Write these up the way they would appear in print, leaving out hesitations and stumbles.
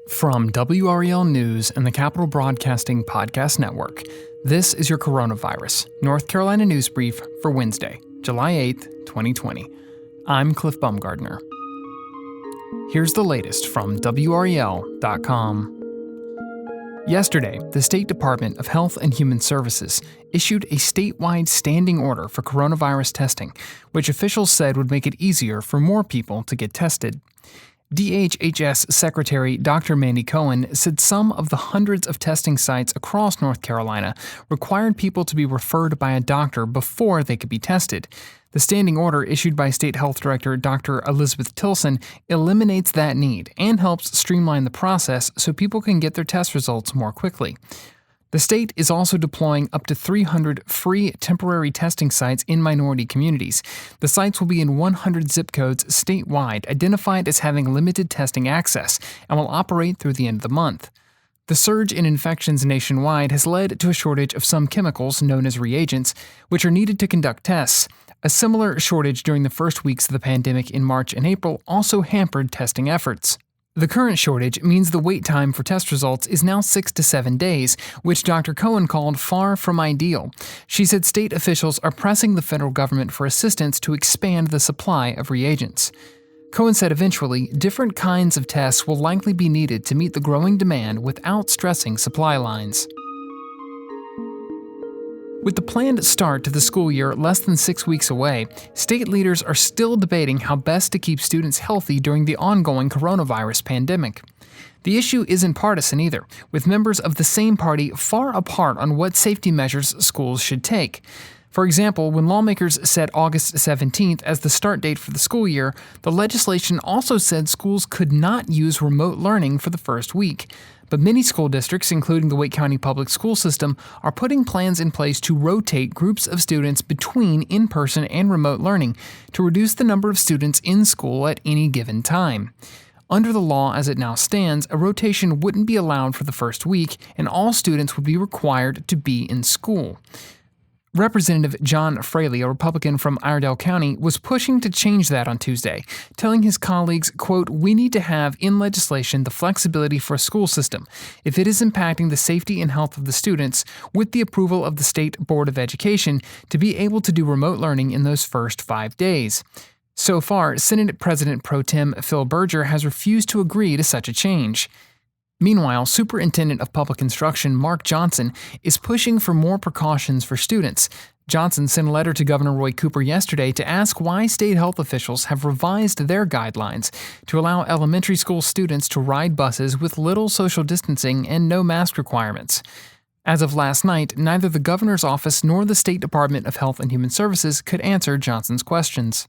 From WREL News and the Capital Broadcasting Podcast Network, this is your Coronavirus North Carolina News Brief for Wednesday, July 8th, 2020. I'm Cliff Baumgardner. Here's the latest from WREL.com. Yesterday, the State Department of Health and Human Services issued a statewide standing order for coronavirus testing, which officials said would make it easier for more people to get tested. DHHS Secretary Dr. Mandy Cohen said some of the hundreds of testing sites across North Carolina required people to be referred by a doctor before they could be tested. The standing order issued by State Health Director Dr. Elizabeth Tilson eliminates that need and helps streamline the process so people can get their test results more quickly. The state is also deploying up to 300 free temporary testing sites in minority communities. The sites will be in 100 zip codes statewide, identified as having limited testing access, and will operate through the end of the month. The surge in infections nationwide has led to a shortage of some chemicals known as reagents, which are needed to conduct tests. A similar shortage during the first weeks of the pandemic in March and April also hampered testing efforts. The current shortage means the wait time for test results is now 6 to 7 days, which Dr. Cohen called far from ideal. She said state officials are pressing the federal government for assistance to expand the supply of reagents. Cohen said eventually, different kinds of tests will likely be needed to meet the growing demand without stressing supply lines. With the planned start to the school year less than 6 weeks away, state leaders are still debating how best to keep students healthy during the ongoing coronavirus pandemic. The issue isn't partisan either, with members of the same party far apart on what safety measures schools should take. For example, when lawmakers set August 17th as the start date for the school year, the legislation also said schools could not use remote learning for the first week. But many school districts, including the Wake County Public School System, are putting plans in place to rotate groups of students between in-person and remote learning to reduce the number of students in school at any given time. Under the law as it now stands, a rotation wouldn't be allowed for the first week, and all students would be required to be in school. Representative John Fraley, a Republican from Iredell County, was pushing to change that on Tuesday, telling his colleagues, quote, "We need to have in legislation the flexibility for a school system, if it is impacting the safety and health of the students, with the approval of the State Board of Education, to be able to do remote learning in those first 5 days." So far, Senate President Pro Tem Phil Berger has refused to agree to such a change. Meanwhile, Superintendent of Public Instruction Mark Johnson is pushing for more precautions for students. Johnson sent a letter to Governor Roy Cooper yesterday to ask why state health officials have revised their guidelines to allow elementary school students to ride buses with little social distancing and no mask requirements. As of last night, neither the governor's office nor the State Department of Health and Human Services could answer Johnson's questions.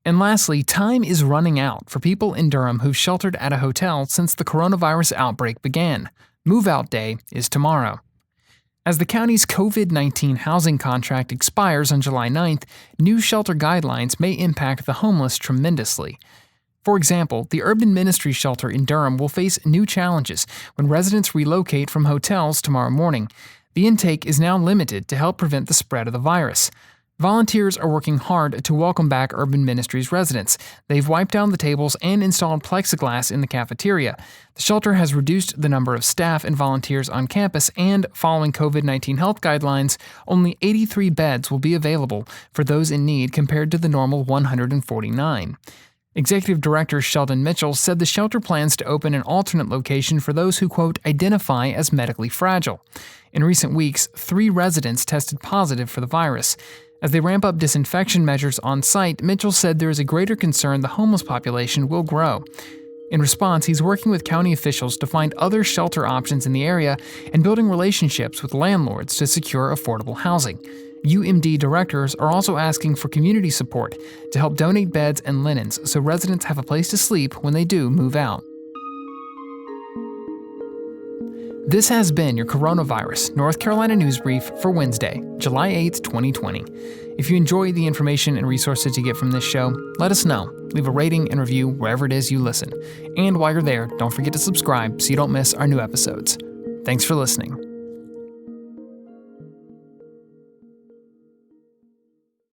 And lastly, time is running out for people in Durham who've sheltered at a hotel since the coronavirus outbreak began. Move-out day is tomorrow. As the county's COVID-19 housing contract expires on July 9th, new shelter guidelines may impact the homeless tremendously. For example, the Urban Ministry Shelter in Durham will face new challenges when residents relocate from hotels tomorrow morning. The intake is now limited to help prevent the spread of the virus. Volunteers are working hard to welcome back Urban Ministries residents. They've wiped down the tables and installed plexiglass in the cafeteria. The shelter has reduced the number of staff and volunteers on campus, and following COVID-19 health guidelines, only 83 beds will be available for those in need compared to the normal 149. Executive Director Sheldon Mitchell said the shelter plans to open an alternate location for those who, quote, identify as medically fragile. In recent weeks, 3 residents tested positive for the virus. As they ramp up disinfection measures on site, Mitchell said there is a greater concern the homeless population will grow. In response, he's working with county officials to find other shelter options in the area and building relationships with landlords to secure affordable housing. UMD directors are also asking for community support to help donate beds and linens so residents have a place to sleep when they do move out. This has been your Coronavirus North Carolina News Brief for Wednesday, July 8th, 2020. If you enjoy the information and resources you get from this show, let us know. Leave a rating and review wherever it is you listen. And while you're there, don't forget to subscribe so you don't miss our new episodes. Thanks for listening.